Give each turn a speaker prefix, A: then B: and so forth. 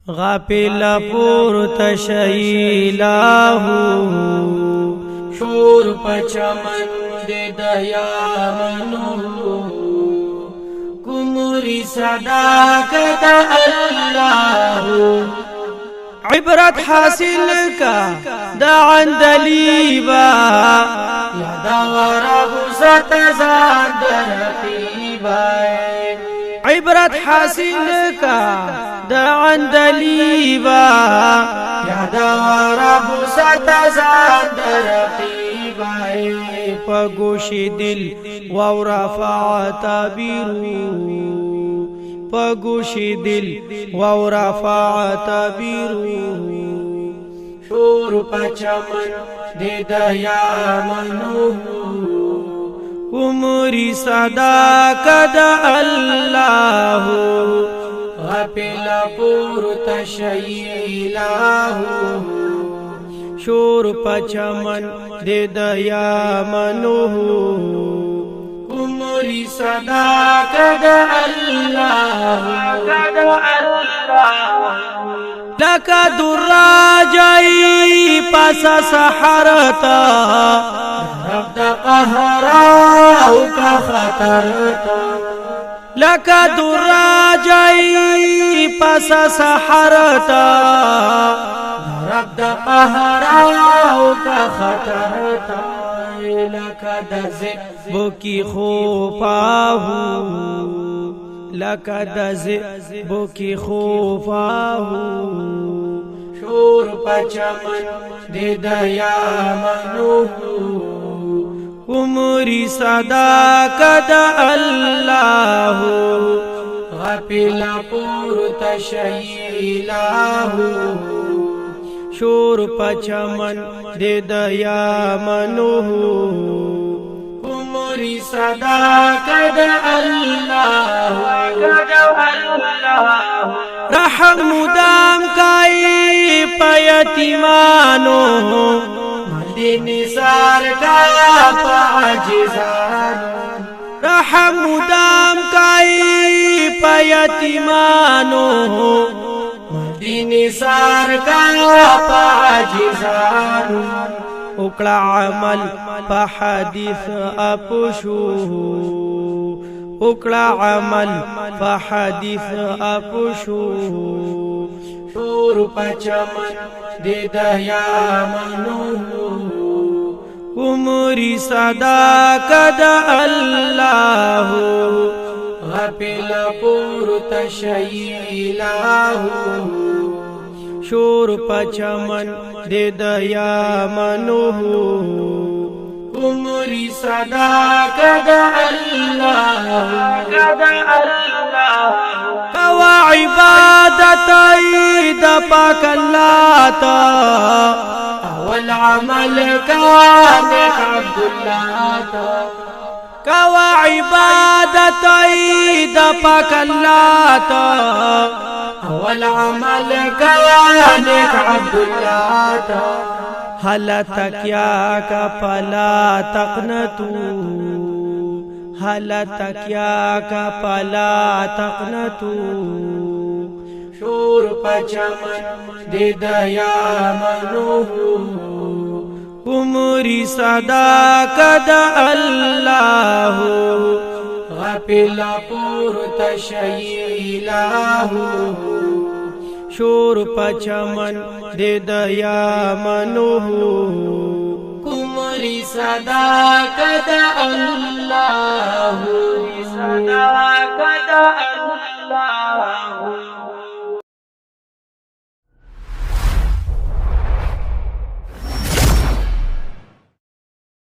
A: غافل پورت شیلاهو
B: شور پچمن دے دیا منو کمری صداقت اللہ
A: عبرت حاصل کا دا عندلیبا
B: یادا ورب ستزان درقیبا
A: عبرت حاصل کا دا عندلیبا
B: یادا ورب ستزان درقیبا
A: پگوش دل ورفع تعبیرو پگوش دل ورفع تعبیرو
B: شور پچمن دے دیا منو
A: عمری صداقت اللہ
B: غافل پورت شیلاہو
A: شور پچمن دے دیا منو
B: عمری صداقت اللہ
A: لکا دراجائی پس سحرتا
B: رب دا قہراو کا خطرتا
A: لکا دراجائی پس سحرتا
B: رب دا قہراو کا خطرتا لکا دا
A: ذئب کی خوفاہو لکا دا ذئب کی خوفاہو
B: شور پچمن دے دیا منو
A: عمری صداقت اللہ
B: غافل پورت شیلاہو
A: شور پچمن دے دیا منو
B: عمری صداقت اللہ
A: رحم مدام کائی پیتیمانو
B: مدی نثار کا پاجزانو
A: رحم مدام کائی پیتیمانو
B: مدی نثار کا پاجزانو
A: اکڑا عمل پا حدیث اپشو اکڑا عمل پا حدیث اپشو
B: شور پچمن دے دیا منو
A: عمری صداقت اللہ
B: غافل پورت شیلاہو
A: شور پچمن دے دیا منو
B: عمری صداقت اللہ
A: کوا عبادت عید پاک اللہ تا
B: اول عمل کان عبداللہ تا
A: کوا عبادت عید پاک اللہ تا
B: اول عمل کان عبداللہ تا
A: حل تکیا کا پلا تقنتو حل تکیا کا پلا تقنتو
B: شور پچمن دے دیا منو
A: عمری صداقت اللہ
B: غافل پورت شیلاہو
A: شور پچمن دے دیا منو
B: عمری صداقت